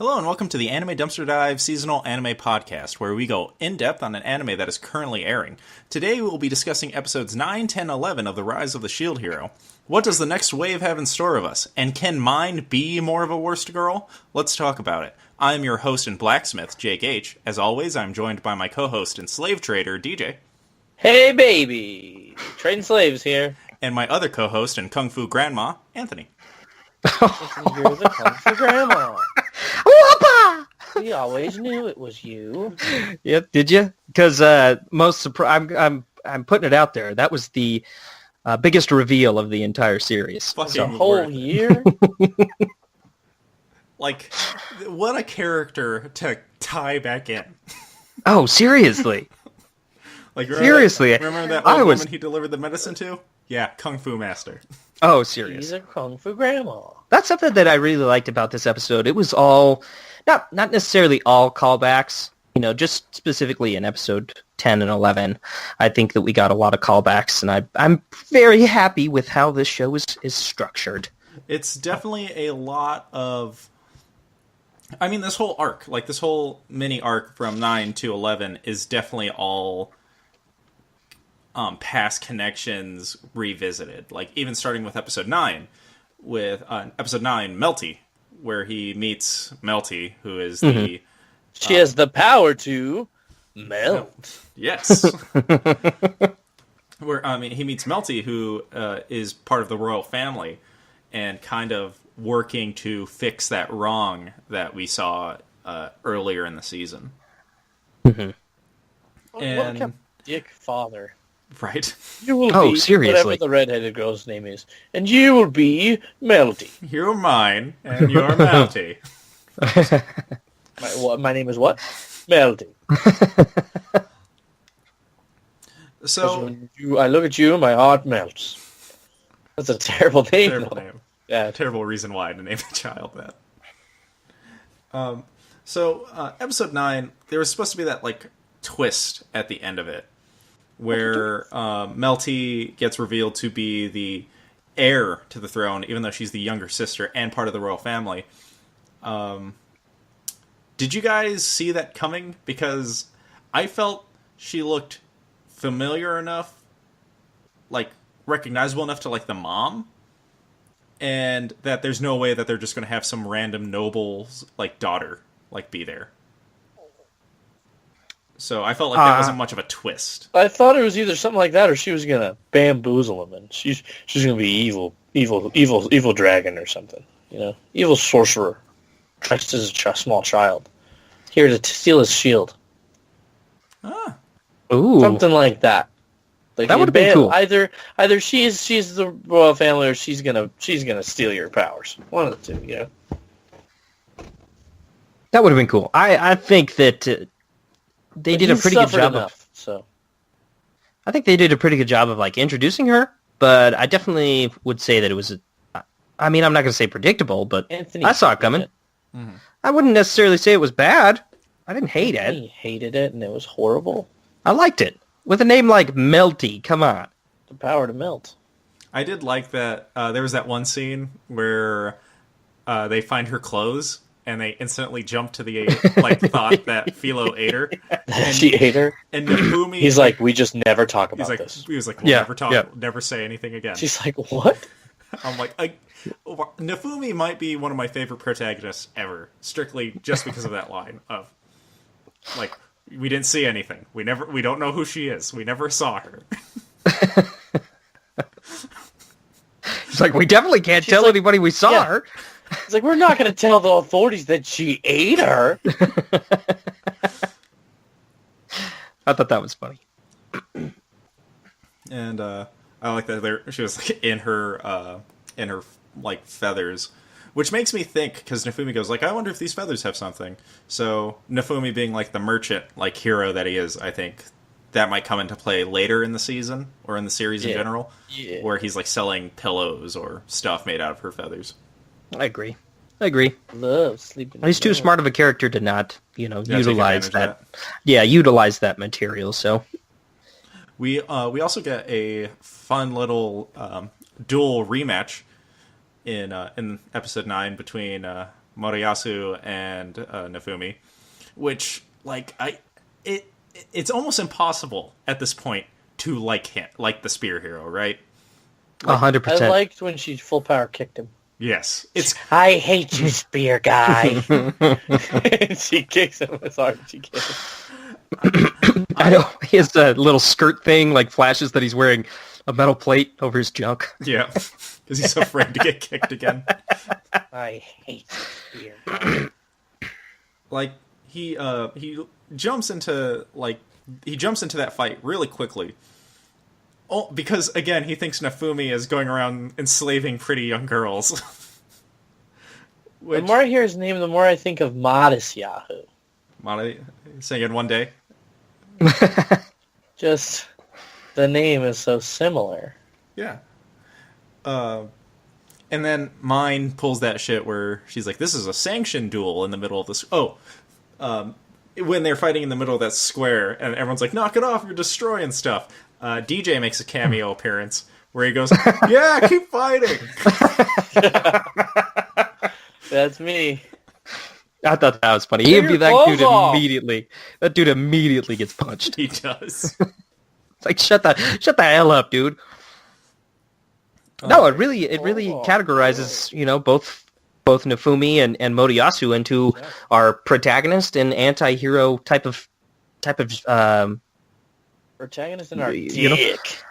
Hello and welcome to the Anime Dumpster Dive Seasonal Anime Podcast, where we go in-depth on an anime that is currently airing. Today we will be discussing episodes 9, 10, 11 of The Rise of the Shield Hero. What does the next wave have in store of us? And can mine be more of a worst girl? Let's talk about it. I am your host and blacksmith, Jake H. As always, I'm joined by my co-host and slave trader, DJ. Hey baby! Trading slaves here. And my other co-host and kung fu grandma, Anthony. You're the Kung Fu Grandma. Whoppa! We always knew it was you. Yep, did you? Because I'm putting it out there. That was the biggest reveal of the entire series. Fucking The whole year? Like, what a character to tie back in. Oh, seriously? Like, Seriously, remember that old woman he delivered the medicine to? Yeah, Kung Fu Master. Oh, serious. He's a Kung Fu Grandma. That's something that I really liked about this episode. It was all, not necessarily all callbacks, just specifically in episode 10 and 11. I think that we got a lot of callbacks, and I'm very happy with how this show is structured. It's definitely a lot of... I mean, this whole arc, like this whole mini arc from 9 to 11 is definitely all past connections revisited. Like, even starting with episode 9, with episode 9, Melty, where he meets Melty, who is the... She has the power to melt. Yes. Where, he meets Melty, who is part of the royal family, and kind of working to fix that wrong that we saw earlier in the season. Mm-hmm. And, what a dick father. Right. You will Oh, be seriously. whatever the redheaded girl's name is. And you will be Melty. You're mine, and you're Melty. My name is what? Melty. So, When I look at you, my heart melts. That's a terrible name. terrible though. name. Yeah. Terrible reason why to name a child that. Episode 9, there was supposed to be that, twist at the end of it, where Melty gets revealed to be the heir to the throne, even though she's the younger sister and part of the royal family. Did you guys see that coming? Because I felt she looked familiar enough, recognizable enough to, the mom, and that there's no way that they're just going to have some random noble's, daughter, be there. So I felt like that wasn't much of a twist. I thought it was either something like that, or she was gonna bamboozle him, and she's gonna be evil dragon or something. Evil sorcerer, dressed as a small child, here to steal his shield. Ah, Ooh. Something like that. That would've been cool. Either she's the royal family, or she's gonna steal your powers. One of the two. That would have been cool. I think that they did a pretty good job enough, so. I think they did a pretty good job of introducing her, but I definitely would say that it was I'm not going to say predictable, but Anthony I saw it coming. mm-hmm. I wouldn't necessarily say it was bad. I didn't hate Anthony it. hated it, and it was horrible. I liked it. With a name like Melty, come on. The power to melt. I did like that. There was that one scene where they find her clothes, and they instantly jump to the thought that Philo ate her. And, She ate her. And Nafumi... He's like, we just never talk about this. He was like, we'll never talk, never say anything again. She's like, what? I'm like, Nafumi might be one of my favorite protagonists ever, strictly just because of that line of, we didn't see anything. We don't know who she is. We never saw her. It's like, we definitely can't tell anybody we saw her. It's like, we're not going to tell the authorities that she ate her. I thought that was funny. And I like that she was in her feathers, which makes me think, because Nafumi goes I wonder if these feathers have something. So Nafumi being the merchant hero that he is, I think that might come into play later in the season or in the series in general, where he's selling pillows or stuff made out of her feathers. I agree. Love sleeping. He's too smart of a character to not, utilize that. That. Yeah, utilize that material. So we also get a fun little duel rematch in episode 9 between Moriyasu and Nafumi, which it's almost impossible at this point to like him, like the spear hero, right? 100%. I liked when she full power kicked him. Yes, it's I hate you, spear guy. She kicks him as hard as she can. I know he has a little skirt thing, like flashes that he's wearing a metal plate over his junk. yeah, because he's afraid to get kicked again. I hate you, spear guy. Like he jumps into that fight really quickly. Oh, because again, he thinks Nafumi is going around enslaving pretty young girls. The more I hear his name, the more I think of Modest Yahoo. Saying in one day. Just the name is so similar. Yeah. And then Mine pulls that shit where she's like, "This is a sanctioned duel in the middle of this." When they're fighting in the middle of that square, and everyone's like, "Knock it off! You're destroying stuff." DJ makes a cameo appearance where he goes, "Yeah, keep fighting." That's me. I thought that was funny. Take He'd be your that clothes dude off. immediately. That dude immediately gets punched. He does. It's like shut the hell up, dude. No, it really categorizes, both Nafumi and Moriyasu into our protagonist and anti-hero type of Protagonist in our You know? dick.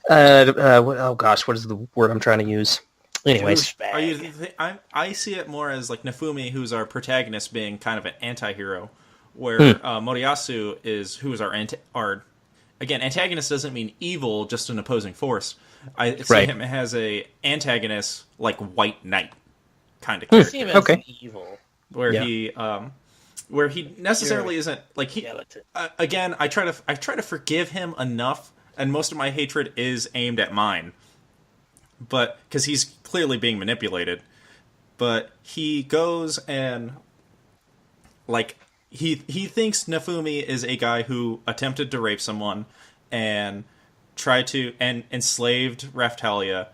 what is the word I'm trying to use? Anyways, Douchebag. I see it more as like Nafumi, who's our protagonist, being kind of an anti-hero, where Moriyasu who is our antagonist doesn't mean evil, just an opposing force. I see him as a antagonist, like White Knight kind of I character, see him as Okay. an evil. where he necessarily isn't like he. Skeleton. Again, I try to forgive him enough, and most of my hatred is aimed at Mine, but because he's clearly being manipulated. But he goes and like he thinks Nafumi is a guy who attempted to rape someone and enslaved Raphtalia.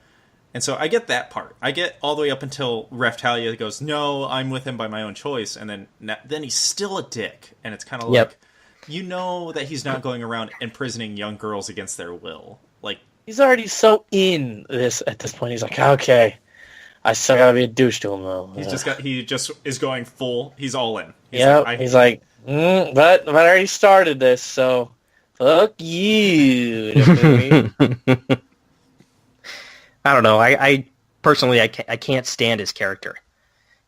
And so I get that part. I get all the way up until Raphtalia goes, "No, I'm with him by my own choice," and then he's still a dick, and it's kind of Yep. like, that he's not going around imprisoning young girls against their will. Like, He's already so in this at this point. He's like, okay, I still gotta be a douche to him though. he just is going full. He's all in. He's like, but I already started this, so fuck you. Nafumi." I don't know. I personally, I can't stand his character.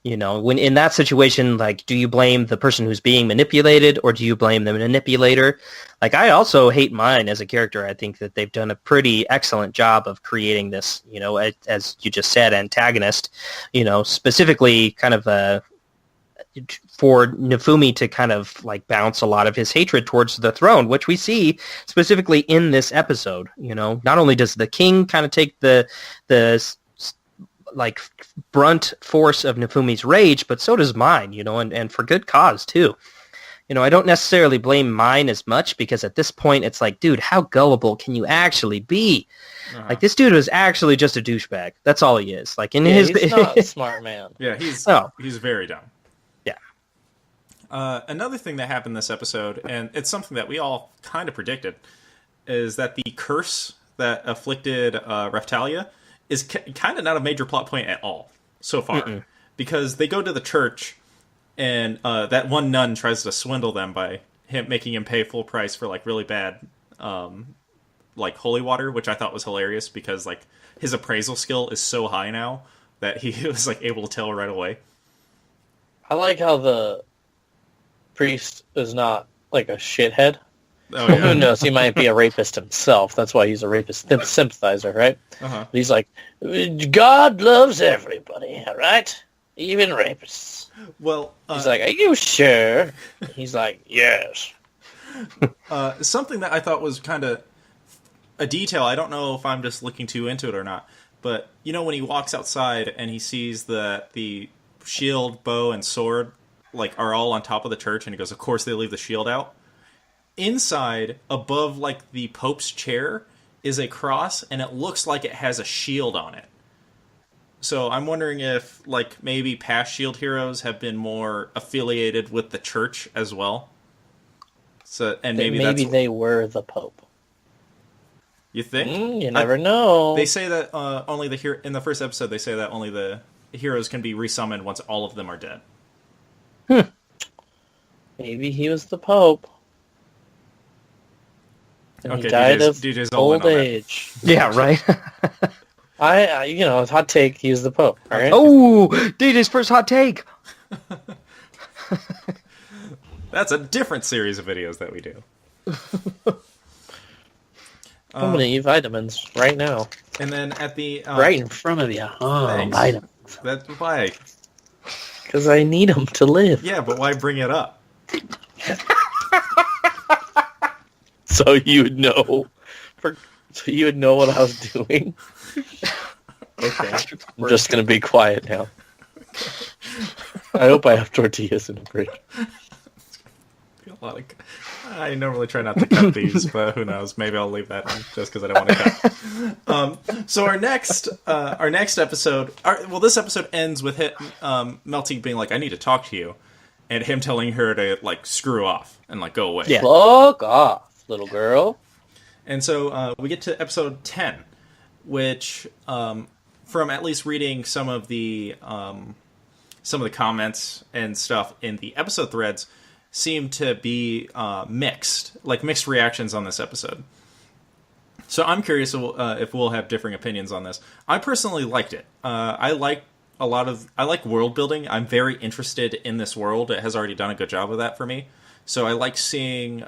When in that situation, like, do you blame the person who's being manipulated or do you blame the manipulator? Like, I also hate Mine as a character. I think that they've done a pretty excellent job of creating this, as you just said, antagonist, specifically kind of for Nafumi to kind of like bounce a lot of his hatred towards the throne, which we see specifically in this episode. Not only does the king kind of take the like brunt force of Nafumi's rage, but so does Mine, and for good cause too. I don't necessarily blame Mine as much because at this point it's like, dude, how gullible can you actually be? Uh-huh. Like, this dude is actually just a douchebag. That's all he is. Like, He's not a smart man. Yeah, he's very dumb. Yeah. Another thing that happened this episode, and it's something that we all kind of predicted, is that the curse that afflicted Raphtalia is kind of not a major plot point at all so far. Because they go to the church, and that one nun tries to swindle them by making him pay full price for like really bad like holy water, which I thought was hilarious because like his appraisal skill is so high now that he was like able to tell right away. I like how the priest is not like a shithead. Oh, Who yeah. knows? He might be a rapist himself. That's why he's a rapist sympathizer, right? Uh-huh. He's like, God loves everybody, all right? Even rapists. Well, He's like, are you sure? He's like, yes. something that I thought was kind of a detail, I don't know if I'm just looking too into it or not, but when he walks outside and he sees the shield, bow, and sword like are all on top of the church, and he goes, of course they leave the shield out. Inside, above like the Pope's chair, is a cross, and it looks like it has a shield on it. So I'm wondering if, like, maybe past Shield heroes have been more affiliated with the church as well. So, and maybe they were the Pope. You think? You never know. They say that only in the first episode they say that only the heroes can be resummoned once all of them are dead. Maybe he was the Pope. And Okay, he died DJ's of all in old on that. age. Yeah, right. Hot take, he's the Pope. All right? Oh, DJ's first hot take. That's a different series of videos that we do. I'm gonna eat vitamins right now. And then at the right in front of you. Oh, thanks. vitamins. That's why. Because I need them to live. Yeah, but why bring it up? So you would know. So you would know what I was doing. Okay. I'm just gonna be quiet now. I hope I have tortillas in the fridge. I normally try not to cut these, but who knows? Maybe I'll leave that in just because I don't want to cut. So our next episode, this episode ends with Melty being like, "I need to talk to you," and him telling her to like screw off and like go away. Yeah. Fuck off, little girl. And so we get to episode 10, which, from at least reading some of the comments and stuff in the episode threads, seem to be mixed reactions on this episode. So I'm curious if we'll have differing opinions on this. I personally liked it. I like world building. I'm very interested in this world. It has already done a good job of that for me. So I like seeing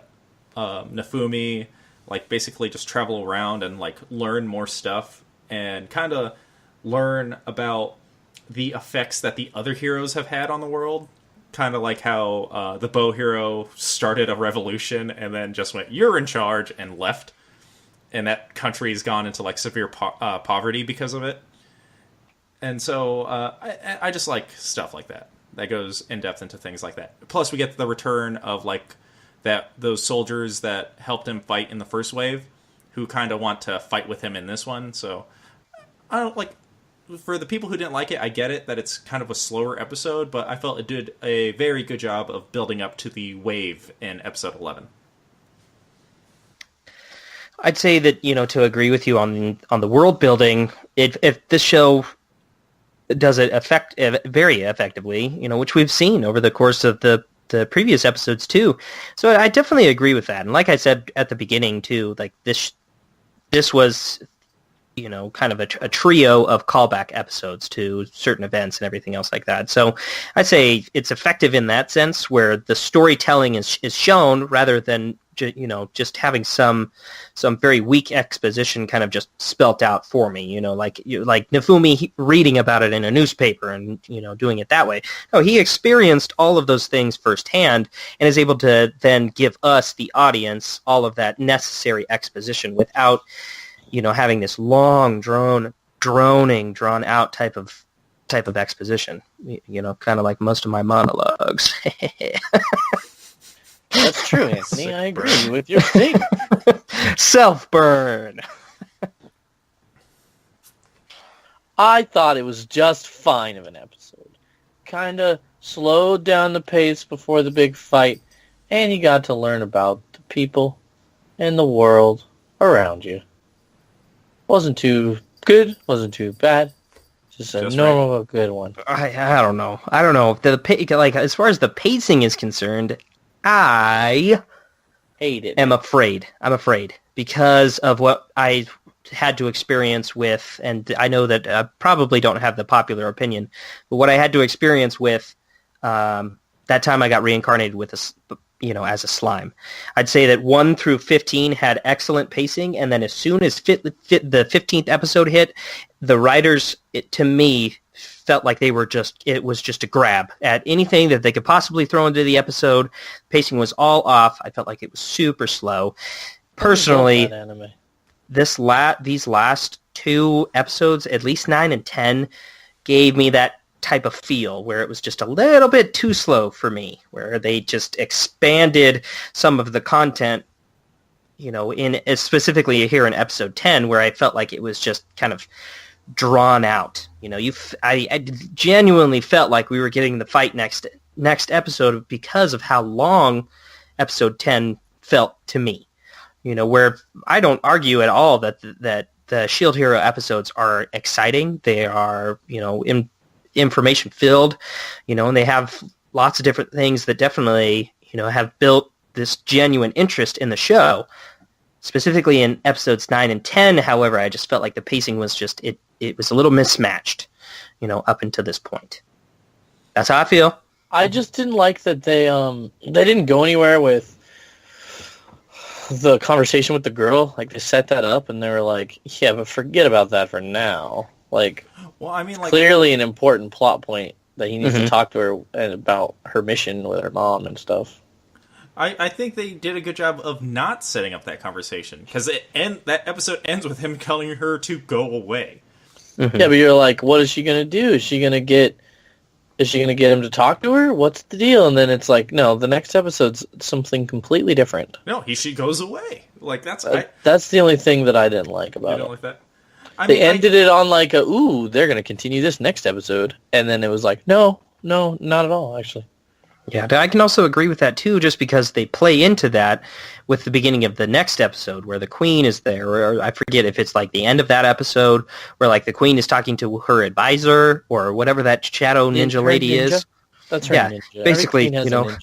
Nafumi like basically just travel around and like learn more stuff and kind of learn about the effects that the other heroes have had on the world. Kind of like how the bow hero started a revolution and then just went, "You're in charge," and left. And that country's gone into like severe poverty because of it. And so I just like stuff like that. That goes in depth into things like that. Plus we get the return of like those soldiers that helped him fight in the first wave, who kind of want to fight with him in this one. So I don't like. For the people who didn't like it, I get it that it's kind of a slower episode, but I felt it did a very good job of building up to the wave in episode 11. I'd say that, to agree with you on the world building, if this show does it very effectively, which we've seen over the course of the previous episodes too. So I definitely agree with that. And like I said at the beginning too, like this was kind of a trio of callback episodes to certain events and everything else like that. So I'd say it's effective in that sense where the storytelling is shown rather than, just having some very weak exposition kind of just spelt out for me, like Nafumi reading about it in a newspaper and, doing it that way. No, he experienced all of those things firsthand and is able to then give us, the audience, all of that necessary exposition without having this long, drawn out type of exposition, kind of like most of my monologues. That's true, Anthony. I agree with your statement. Self-burn. I thought it was just fine of an episode. Kind of slowed down the pace before the big fight, and you got to learn about the people and the world around you. Wasn't too good, wasn't too bad. Just a normal, right. Good one. I don't know. As far as the pacing is concerned, I hate it. I'm afraid because of what I had to experience with, and I know that I probably don't have the popular opinion, but what I had to experience with that time I got reincarnated with as a slime. I'd say that 1 through 15 had excellent pacing, and then as soon as the 15th episode hit, the writers, to me, felt like it was just a grab at anything that they could possibly throw into the episode. Pacing was all off. I felt like it was super slow. Personally, these last 2 episodes, at least 9 and 10, gave me that type of feel where it was just a little bit too slow for me, where they just expanded some of the content, specifically here in episode 10, where I felt like it was just kind of drawn out. You know, I genuinely felt like we were getting the fight next episode because of how long episode 10 felt to me. You know, where I don't argue at all that the Shield Hero episodes are exciting. They are, you know, information filled, you know, and they have lots of different things that definitely, you know, have built this genuine interest in the show. Specifically in episodes 9 and 10, however, I just felt like the pacing was just, it was a little mismatched, you know, up until this point. That's how I feel. I just didn't like that they didn't go anywhere with the conversation with the girl. Like, they set that up and they were like, yeah, but forget about that for now. Like, well, I mean, like, clearly an important plot point that he needs to talk to her and about her mission with her mom and stuff. I think they did a good job of not setting up that conversation, because that episode ends with him telling her to go away. Mm-hmm. Yeah, but you're like, what is she gonna do? Is she gonna get him to talk to her? What's the deal? And then it's like, no, the next episode's something completely different. No, she goes away. Like, that's the only thing that I didn't like about it. You don't like that? They ended it on like they're gonna continue this next episode, and then it was like, no, not at all, actually. Yeah, I can also agree with that too, just because they play into that with the beginning of the next episode where the Queen is there, or I forget if it's like the end of that episode where like the Queen is talking to her advisor or whatever that shadow ninja lady is. That's her ninja. Basically, you know,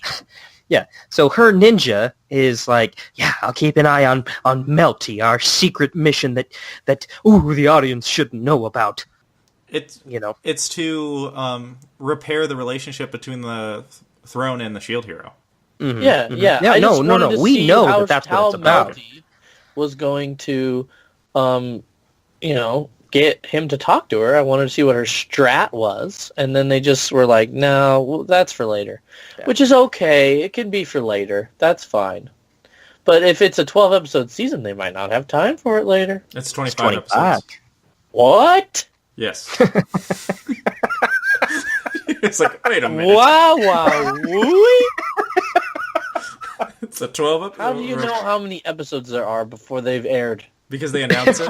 yeah. So her ninja is like, yeah, I'll keep an eye on Melty, our secret mission that the audience shouldn't know about. It's, you know, it's to repair the relationship between the Throne and the Shield Hero. Mm-hmm. Yeah. No. We know that's what it's about. Melty was going to, you know, get him to talk to her. I wanted to see what her strat was, and then they just were like, "No, well, that's for later," which is okay. It can be for later. That's fine. But if it's a 12-episode season, they might not have time for it later. It's 25 episodes. What? Yes. It's like, wait a minute. Wow, woo! It's a 12 episode. How do you know how many episodes there are before they've aired? Because they announce it.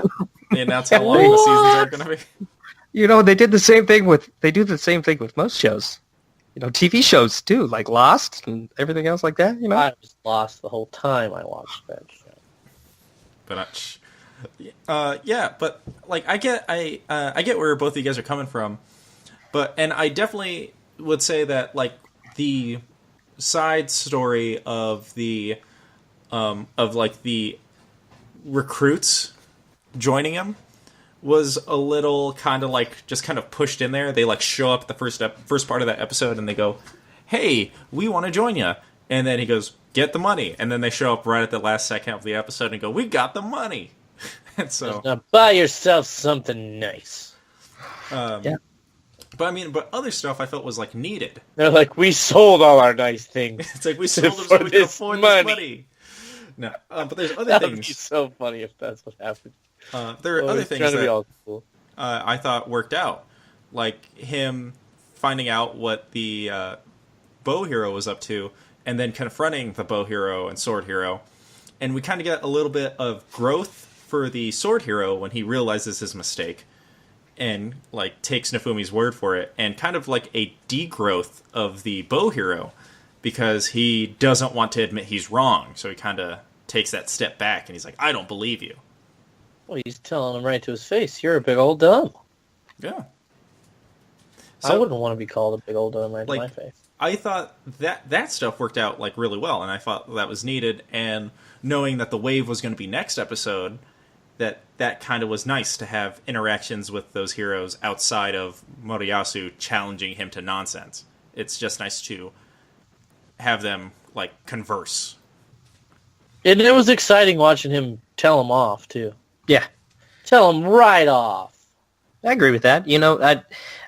They announce how long the seasons are going to be. You know, they do the same thing with most shows. You know, TV shows too, like Lost and everything else like that. You know, I was lost the whole time I watched that show. But yeah, but like I get where both of you guys are coming from. And I definitely would say that, like, the side story of the recruits joining him was a little kind of like just kind of pushed in there. They like show up at the first part of that episode and they go, "Hey, we want to join you," and then he goes, "Get the money," and then they show up right at the last second of the episode and go, "We got the money," and so now buy yourself something nice. Yeah. But I mean, other stuff I felt was like needed. They're like, we sold all our nice things. It's like we sold them so we can afford this money. No, but there's other things. That would be so funny if that's what happened. There are other things that all cool. I thought worked out, like him finding out what the bow hero was up to, and then confronting the bow hero and sword hero, and we kind of get a little bit of growth for the sword hero when he realizes his mistake. And, like, takes Nafumi's word for it, and kind of like a degrowth of the bow hero, because he doesn't want to admit he's wrong, so he kind of takes that step back, and he's like, I don't believe you. Well, he's telling him right to his face, you're a big old dumb. Yeah. So, I wouldn't want to be called a big old dumb right to my face. I thought that stuff worked out, like, really well, and I thought that was needed, and knowing that the wave was going to be next episode, that kind of was nice to have interactions with those heroes outside of Moriyasu challenging him to nonsense. It's just nice to have them, like, converse. And it was exciting watching him tell him off, too. Yeah. Tell him right off. I agree with that. You know,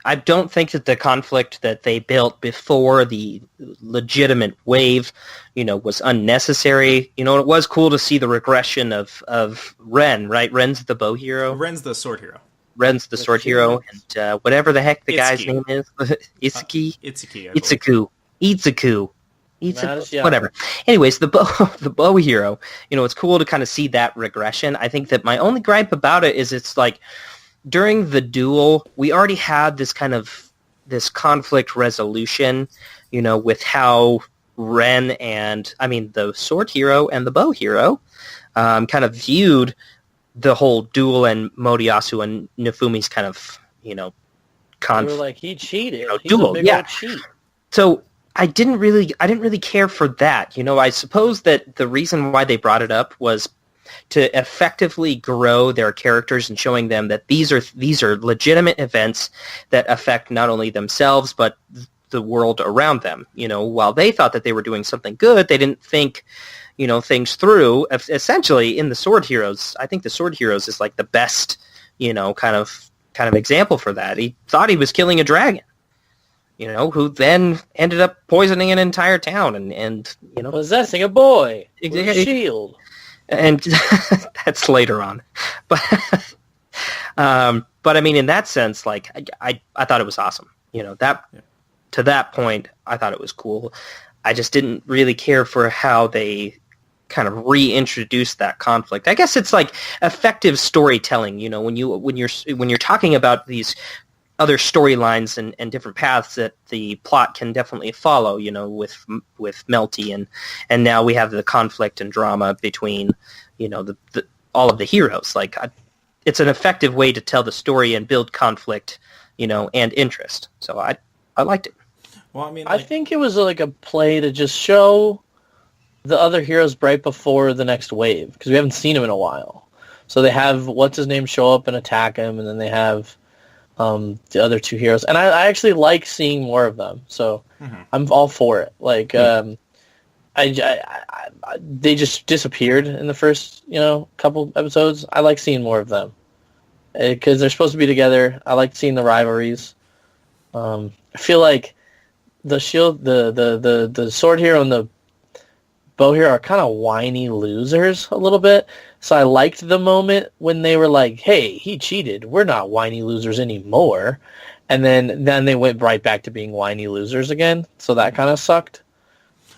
I don't think that the conflict that they built before the legitimate wave, you know, was unnecessary. You know, it was cool to see the regression of Ren, right? Ren's the bow hero. Ren's the sword hero. Ren's the sword hero, and whatever the heck the guy's name is. Itsuki? Itsuku. Whatever. Anyways, the bow hero, you know, it's cool to kind of see that regression. I think that my only gripe about it is it's like, during the duel, we already had this conflict resolution, with how Ren and, the sword hero and the bow hero kind of viewed the whole duel and Moriyasu and Nafumi's kind of, They were like, he cheated. He's duel, a big yeah. old cheat. So I didn't really care for that. I suppose that the reason why they brought it up was to effectively grow their characters and showing them that these are legitimate events that affect not only themselves but the world around them. While they thought that they were doing something good, they didn't think things through. Essentially, in the Sword Heroes, I think the Sword Heroes is like the best kind of example for that. He thought he was killing a dragon, who then ended up poisoning an entire town and possessing a boy with a Exactly. shield. And that's later on. But in that sense, like I thought it was awesome. To that point, I thought it was cool. I just didn't really care for how they kind of reintroduced that conflict. I guess it's like effective storytelling. When you're talking about these other storylines and different paths that the plot can definitely follow, with Melty and now we have the conflict and drama between, all of the heroes. Like it's an effective way to tell the story and build conflict, and interest. So I liked it. Well, I think it was like a play to just show the other heroes right before the next wave, because we haven't seen him in a while. So they have what's his name show up and attack him, and then they have the other two heroes, and I actually like seeing more of them. So I'm all for it. Like they just disappeared in the first couple episodes. I like seeing more of them because they're supposed to be together. I like seeing the rivalries. I feel like the shield, the sword hero and the bow hero are kind of whiny losers a little bit. So I liked the moment when they were like, hey, he cheated. We're not whiny losers anymore. And then they went right back to being whiny losers again. So that kind of sucked.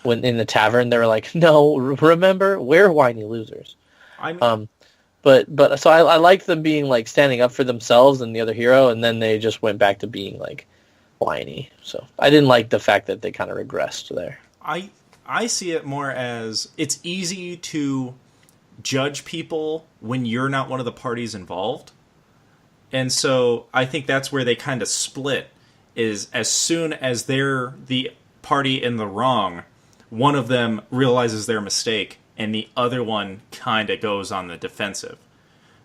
When in the tavern, they were like, no, remember, we're whiny losers. But so I liked them being like standing up for themselves and the other hero, and then they just went back to being like whiny. So I didn't like the fact that they kind of regressed there. I see it more as it's easy to judge people when you're not one of the parties involved. And so I think that's where they kind of split, is as soon as they're the party in the wrong, one of them realizes their mistake and the other one kind of goes on the defensive.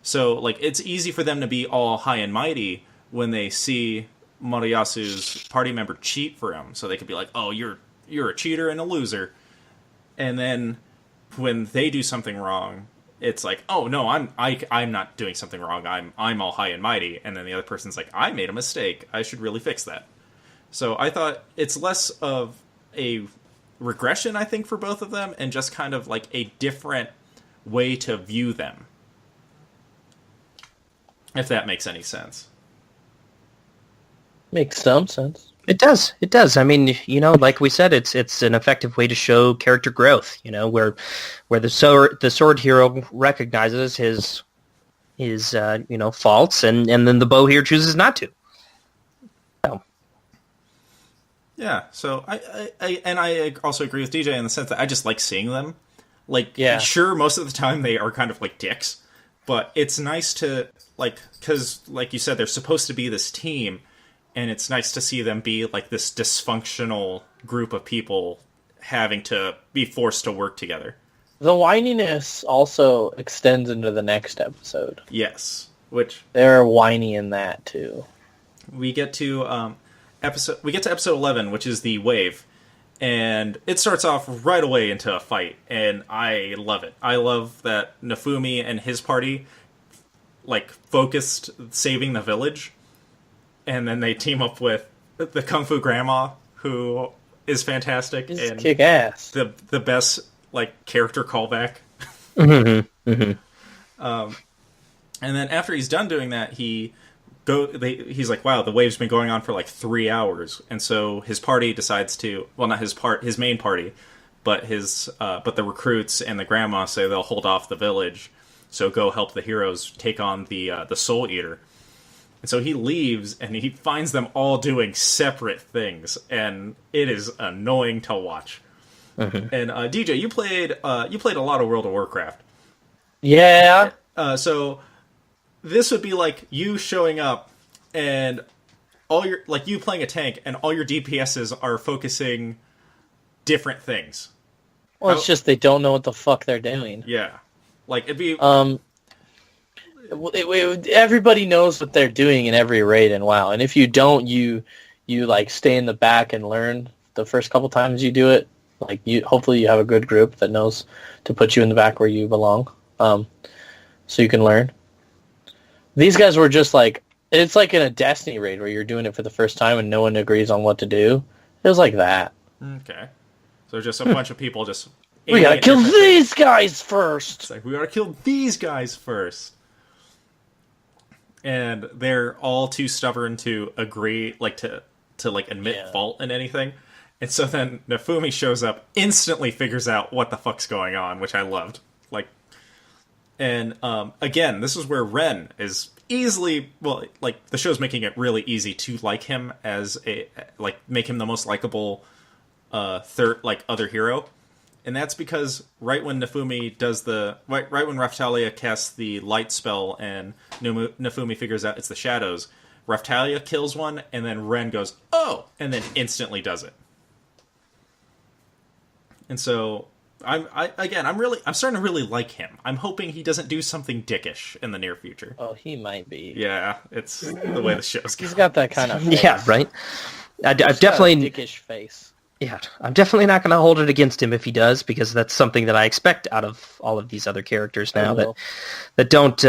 So like it's easy for them to be all high and mighty when they see Moriyasu's party member cheat for him. So they could be like, oh, you're a cheater and a loser. And then when they do something wrong, it's like, oh no, I'm not doing something wrong. I'm all high and mighty. And then the other person's like, I made a mistake. I should really fix that. So I thought it's less of a regression, I think, for both of them, and just kind of like a different way to view them. If that makes any sense. Makes some sense. It does. I mean, like we said, it's an effective way to show character growth, where the sword hero recognizes his faults and then the bow hero chooses not to. So. Yeah, so I also agree with DJ in the sense that I just like seeing them. Like, yeah. Sure, most of the time they are kind of like dicks, but it's nice to, like, because, like you said, they're supposed to be this team, and it's nice to see them be like this dysfunctional group of people having to be forced to work together. The whininess also extends into the next episode. Yes, which they're whiny in that too. We get to episode 11, which is the wave, and it starts off right away into a fight, and I love it. I love that Nafumi and his party like focused saving the village. And then they team up with the Kung Fu Grandma, who is fantastic. He's and kick ass. The best like character callback. Mm-hmm. Mm-hmm. And then after he's done doing that, he's like, wow, the wave's been going on for like 3 hours. And so his party decides to, well, not his main party, but the recruits and the grandma say they'll hold off the village. So go help the heroes take on the Soul Eater. And so he leaves, and he finds them all doing separate things, and it is annoying to watch. Mm-hmm. And DJ, you played a lot of World of Warcraft. Yeah. So this would be like you showing up, and all your you playing a tank, and all your DPSs are focusing different things. Well, it's just they don't know what the fuck they're doing. Yeah, like it'd be. Everybody knows what they're doing in every raid in WoW, and if you don't, you like stay in the back and learn the first couple times you do it. Like hopefully you have a good group that knows to put you in the back where you belong, so you can learn. These guys were just like, it's like in a Destiny raid where you're doing it for the first time and no one agrees on what to do. It was like that. Okay, so just a bunch of people just. We gotta kill these guys first. It's like we gotta kill these guys first. And they're all too stubborn to agree, to admit fault in anything. And so then Nafumi shows up, instantly figures out what the fuck's going on, which I loved. And again, this is where Ren is easily, the show's making it really easy to like him as make him the most likable other hero. And that's because right when Nafumi does right when Raphtalia casts the light spell and Nafumi figures out it's the shadows, Raphtalia kills one, and then Ren goes, "Oh!" and then instantly does it. And so I'm starting to really like him. I'm hoping he doesn't do something dickish in the near future. Oh, he might be. Yeah, it's the way the show's going. He's got that kind of face. Yeah, right. I've definitely got a dickish face. Yeah, I'm definitely not going to hold it against him if he does, because that's something that I expect out of all of these other characters now that don't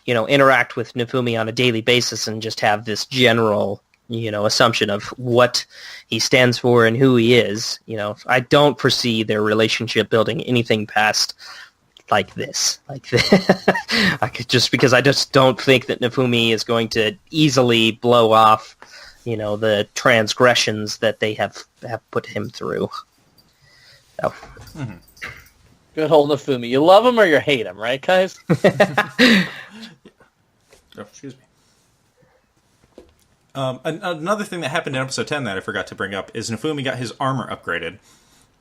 interact with Nafumi on a daily basis and just have this general assumption of what he stands for and who he is. I don't foresee their relationship building anything past like this. Just because I just don't think that Nafumi is going to easily blow off the transgressions that they have put him through. So. Mm-hmm. Good old Nafumi. You love him or you hate him, right, guys? Oh, excuse me. Another thing that happened in episode 10 that I forgot to bring up is Nafumi got his armor upgraded,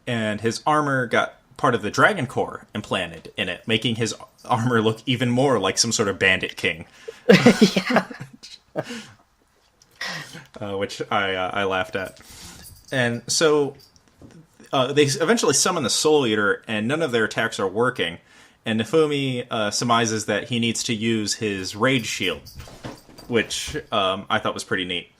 and his armor got part of the Dragon Core implanted in it, making his armor look even more like some sort of bandit king. Yeah. Which I laughed at. And so they eventually summon the Soul Eater, and none of their attacks are working. And Nafumi surmises that he needs to use his Rage Shield, which I thought was pretty neat.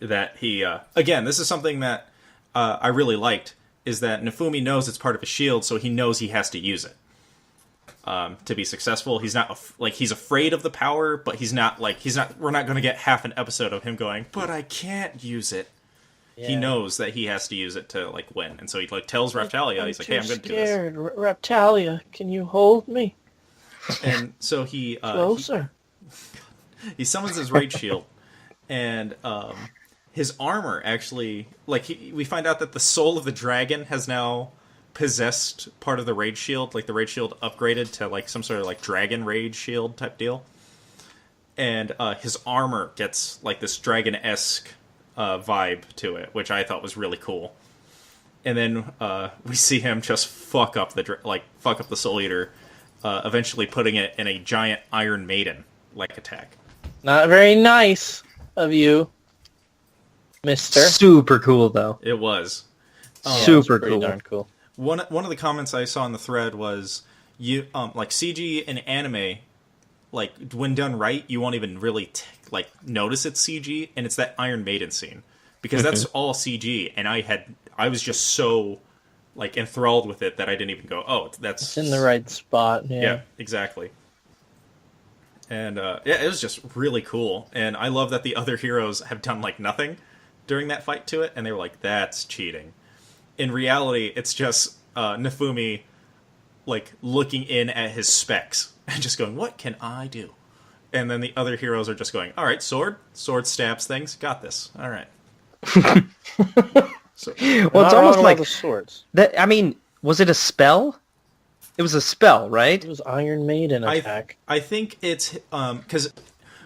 That he, again, this is something that I really liked, is that Nafumi knows it's part of his shield, so he knows he has to use it. To be successful, he's not he's afraid of the power, but we're not going to get half an episode of him going, but I can't use it. Yeah. He knows that he has to use it to win, and so he tells Raphtalia, he's like, "Hey, I'm going to do this." Raphtalia, can you hold me? And so he closer. He summons his Rage Shield, and his armor actually we find out that the soul of the dragon has now possessed part of the Rage Shield, the Rage Shield upgraded to some sort of Dragon Rage Shield type deal. And his armor gets this dragon-esque vibe to it, which I thought was really cool. And then we see him just fuck up the Soul Eater, eventually putting it in a giant Iron Maiden attack. Not very nice of you, mister. Super cool though. It was. Super cool. Darn cool. One of the comments I saw in the thread was CG in anime, when done right, you won't even really notice it's CG, and it's that Iron Maiden scene because that's all CG, and I was just so enthralled with it that I didn't even go, oh, it's in the right spot. Yeah, exactly. And it was just really cool, and I love that the other heroes have done nothing during that fight to it, and they were like, that's cheating. In reality, it's just Nafumi, looking in at his specs and just going, what can I do? And then the other heroes are just going, all right, sword stabs things, got this. All right. So, well, it's almost like the swords. That. I mean, was it a spell? It was a spell, right? It was Iron Maiden attack. I think it's because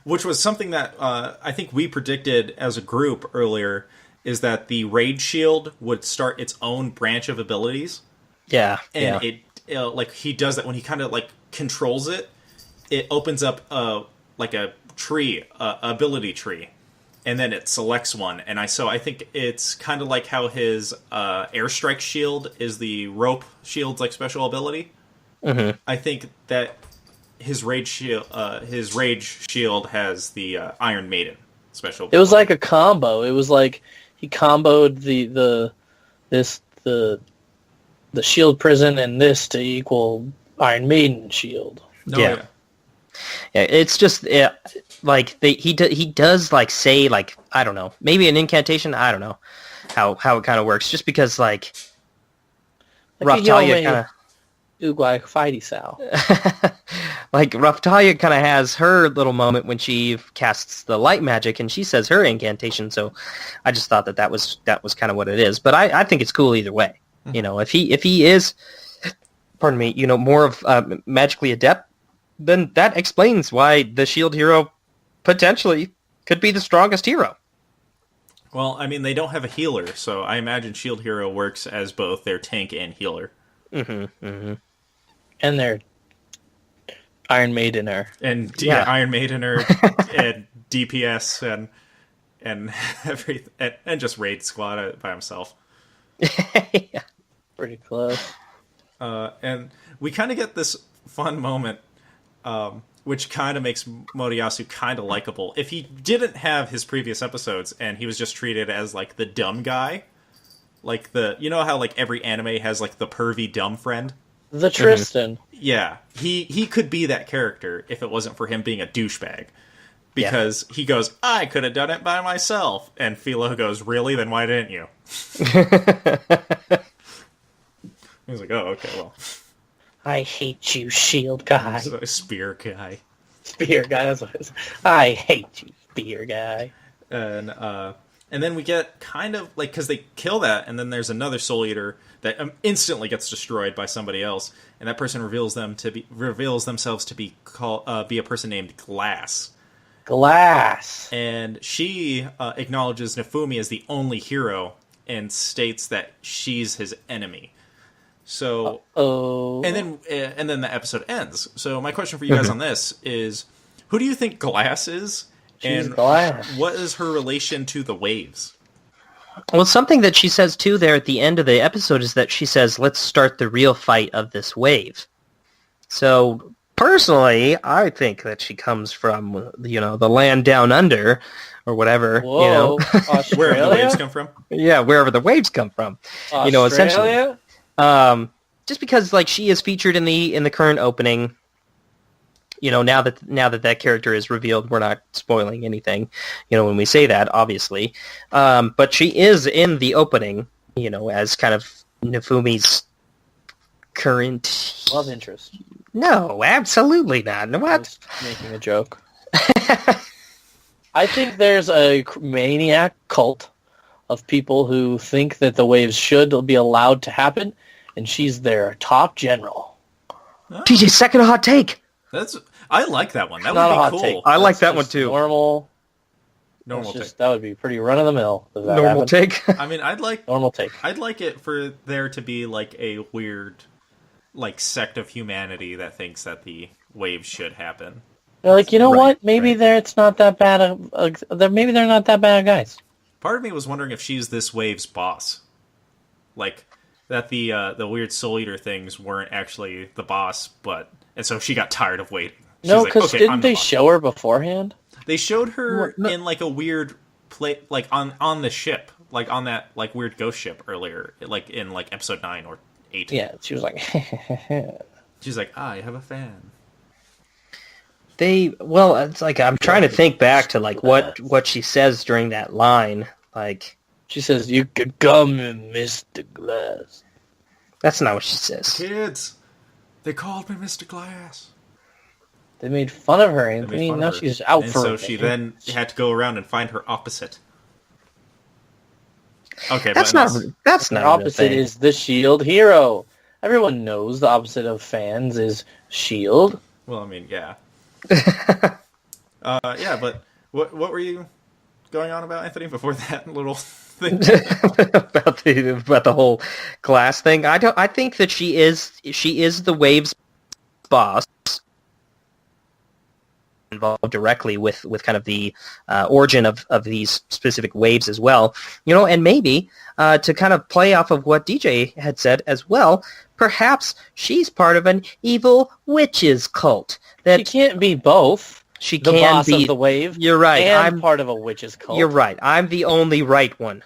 which was something that I think we predicted as a group earlier, is that the Rage Shield would start its own branch of abilities. Yeah, And it like he does that when he kind of like controls it. It opens up like a tree, ability tree, and then it selects one. And I think it's kind of like how his airstrike shield is the rope shield's like special ability. Mm-hmm. I think that his rage shield has the Iron Maiden special ability. It was like a combo. It was like he comboed the shield prison and this to equal Iron Maiden shield. No, Yeah, it's just he does like say like I don't know, maybe an incantation. I don't know how it kind of works. Just because like Raphtalia kind of Uguay Fighty Sal. like Raphtalia kind of has her little moment when she casts the light magic and she says her incantation. So I just thought that was kind of what it is. But I think it's cool either way. Mm-hmm. You know, if he is, pardon me, you know, more of magically adept, then that explains why the shield hero potentially could be the strongest hero. Well, I mean, they don't have a healer, so I imagine Shield Hero works as both their tank and healer. Mm-hmm. Mm-hmm. And their Iron Maidener. And Yeah. Iron Maidener and DPS and everything, and just raid squad by himself. Yeah. Pretty close. And we kind of get this fun moment, which kind of makes Moriyasu kind of likable. If he didn't have his previous episodes and he was just treated as like the dumb guy, like you know how like every anime has like the pervy dumb friend? The Tristan. Yeah, he could be that character if it wasn't for him being a douchebag. Because he goes, I could have done it by myself. And Philo goes, really? Then why didn't you? He's like, oh, okay, well. I hate you, shield guy. He's a spear guy. Spear guy. That's what it is. I hate you, spear guy. And then we get kind of, like, because they kill that, and then there's another Soul Eater that instantly gets destroyed by somebody else, and that person reveals themselves to be a person named Glass. Glass. And she acknowledges Nefumi as the only hero and states that she's his enemy. So, and then the episode ends. So my question for you guys on this is, who do you think Glass is? She's And Glass. what is her relation to the waves? Well, something that she says too there at the end of the episode is that she says, let's start the real fight of this wave. So personally, I think that she comes from, you know, the land down under or whatever. Whoa. You know, Australia? Where the waves come from? yeah, wherever the waves come from. Australia? You know, essentially. Just because like she is featured in the current opening. You know, now that character is revealed, we're not spoiling anything, you know, when we say that, obviously. But she is in the opening, you know, as kind of Nefumi's current... Love interest. No, absolutely not. No, I what? was making a joke. I think there's a maniac cult of people who think that the waves should be allowed to happen, and she's their top general. TJ's second hot take. I like that one. That Not a would hot be cool. I take. like That's that one just too. Normal Normal That would be pretty run of the mill. Normal take. take. I mean, Normal take. I'd like it for there to be like a weird, like sect of humanity that thinks that the waves should happen. They're like, you know Right, what? Maybe right. it's not that bad. Maybe they're not that bad guys. Part of me was wondering if she's this wave's boss, like that the weird Soul Eater things weren't actually the boss, and so she got tired of waiting. She's No, like, because "Okay, I'm didn't the they boss." show her beforehand? They showed her No. in like a weird like on the ship, like on that like weird ghost ship earlier, like in like episode 9 or 8. Yeah, she was like, She's like, I have a fan. It's like I'm trying to think back to like what she says during that line. Like she says, "You could come in, Mr. Glass." that's not what she says. Kids, they called me Mr. Glass. They made fun of her, They made Anthony. fun Now of her. she's out and for so it. she then had to go around and find her opposite. Okay, That's but not. unless- That's The not. a real opposite thing. is the Shield hero. Everyone knows the opposite of fans is Shield. Well, I mean, yeah. Yeah, but what were you going on about, Anthony, before that little thing? about the whole glass thing. I think that she is the Wave's boss, involved directly with kind of the origin of these specific waves as well. And maybe to kind of play off of what DJ had said as well, perhaps she's part of an evil witches cult. That She can't be both. she The can boss be. of the wave. You're right. And I'm part of a witch's cult. You're right. I'm the only right one.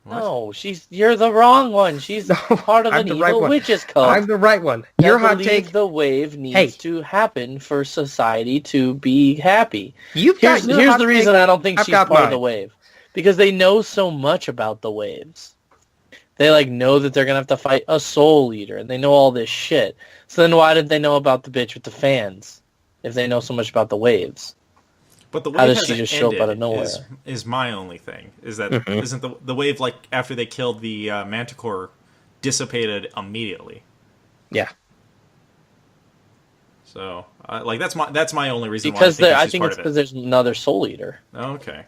No, you're the wrong one. She's part of I'm an the evil right one. witch's cult. I'm the right one. that Your hot believe take. the wave needs Hey. to happen for society to be happy. You've Here's got your hot the reason take. I don't think I've she's got part of mine. the wave. Because they know so much about the waves. They know that they're gonna have to fight a soul eater, and they know all this shit. So then why did they know about the bitch with the fans if they know so much about the waves? But the wave How does hasn't she just show up ended out of nowhere? Is my only thing. Is that Mm-hmm. isn't the wave, like, after they killed the Manticore, dissipated immediately? Yeah. So, that's my only reason Because why I I think she's think part it's of because it. there's another soul eater. Okay,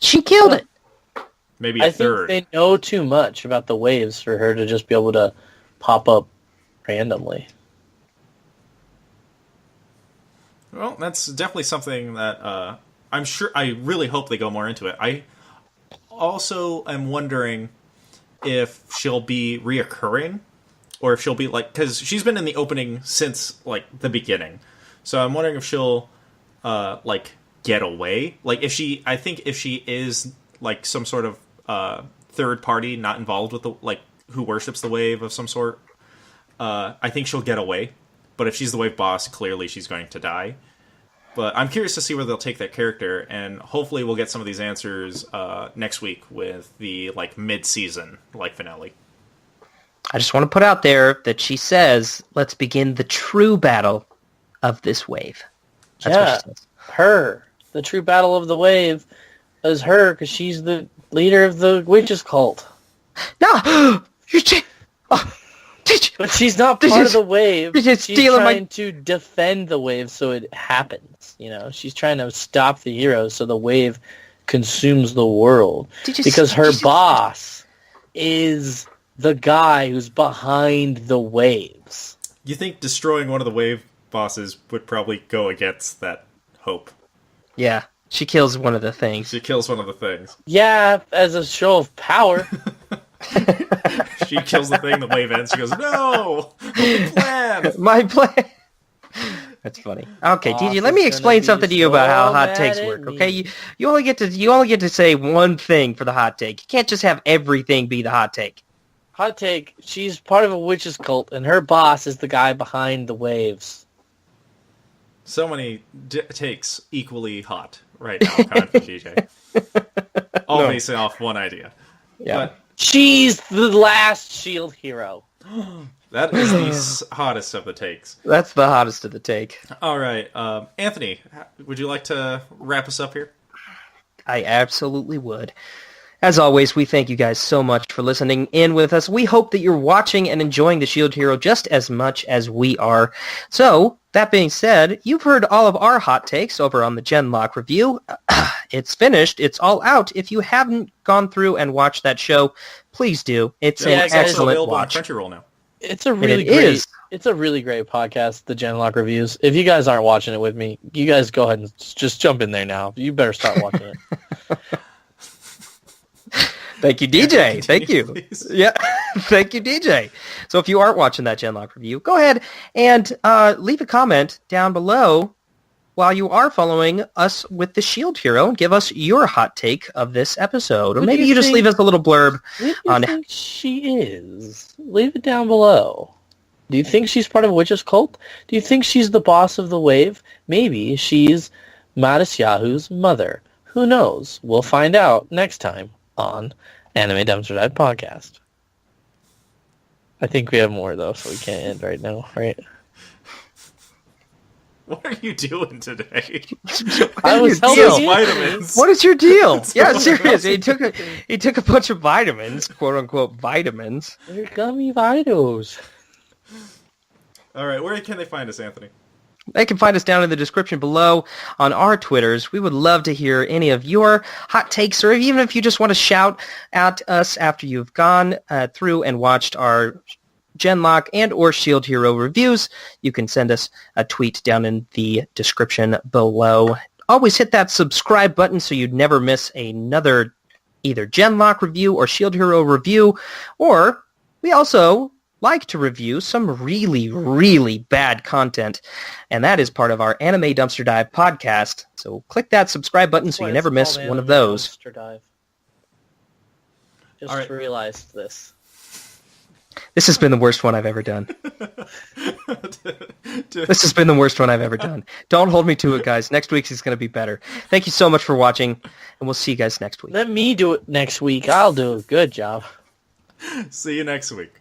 She killed it. maybe I a third. think they know too much about the waves for her to just be able to pop up randomly. Well, that's definitely something that I'm sure. I really hope they go more into it. I also am wondering if she'll be reoccurring, or if she'll be because she's been in the opening since the beginning. So I'm wondering if she'll get away. I think if she is some sort of third party, not involved with the who worships the wave of some sort. I think she'll get away. But if she's the wave boss, clearly she's going to die. But I'm curious to see where they'll take that character, and hopefully we'll get some of these answers next week with the mid-season finale. I just want to put out there that she says, "Let's begin the true battle of this wave." That's what she says. Her. The true battle of the wave is her, because she's the leader of the witches cult. No, did you? But she's not This part of is- the wave. this is She's stealing my- trying to defend the wave so it happens. She's trying to stop the heroes so the wave consumes the world. Because her boss is the guy who's behind the waves. You think destroying one of the wave bosses would probably go against that hope? Yeah, she kills one of the things. She kills one of the things. Yeah, as a show of power. She kills the thing, the wave ends, she goes, "No! My plan!" My plan. That's funny. Okay, Boss DJ, is let me gonna explain be something to you about how so hot mad takes at work. me. Okay, you only get to say one thing for the hot take. You can't just have everything be the hot take. Hot take, she's part of a witches cult, and her boss is the guy behind the waves. So many takes equally hot right now, coming from DJ. All No. based off one idea. Yeah. But She's the last shield hero. that is the hottest of the takes. That's the hottest of the take. All right, Anthony, would you like to wrap us up here? I absolutely would. As always, we thank you guys so much for listening in with us. We hope that you're watching and enjoying The Shield Hero just as much as we are. So, that being said, you've heard all of our hot takes over on the Genlock review. It's finished. It's all out. If you haven't gone through and watched that show, please do. It's Yeah, an guys, It's also excellent available watch. on Crunchyroll now. It's a really it great. is. It's a really great podcast, the Genlock reviews. If you guys aren't watching it with me, you guys go ahead and just jump in there now. You better start watching it. Thank you, DJ. Thank continue, you. please. Yeah, thank you, DJ. So if you aren't watching that Genlock review, go ahead and leave a comment down below while you are following us with the Shield Hero and give us your hot take of this episode. Or What do maybe you you just think- leave us a little blurb. Who do you On- think she is? Leave it down below. Do you think she's part of a witch's cult? Do you think she's the boss of the wave? Maybe she's Matisyahu's mother. Who knows? We'll find out next time on Anime Dumpster Dive Podcast. I think we have more, though, so we can't end right now, right? What are you doing today? I was What is helping your Those deal? you. vitamins. What is your deal? It's Yeah, so seriously. He took a bunch of vitamins, quote unquote vitamins. They're gummy vitals. All right, where can they find us, Anthony? They can find us down in the description below on our Twitters. We would love to hear any of your hot takes, or even if you just want to shout at us after you've gone through and watched our Genlock and or Shield Hero reviews. You can send us a tweet down in the description below. Always hit that subscribe button so you'd never miss another either Genlock review or Shield Hero review. Or we also like to review some really, really bad content, and that is part of our Anime Dumpster Dive podcast. So click that subscribe button so you never miss one of those. Dumpster Dive. Just All right. realized this. This has been the worst one I've ever done. This has been the worst one I've ever done. Don't hold me to it, guys. Next week's is going to be better. Thank you so much for watching, and we'll see you guys next week. Let me do it next week. I'll do a good job. See you next week.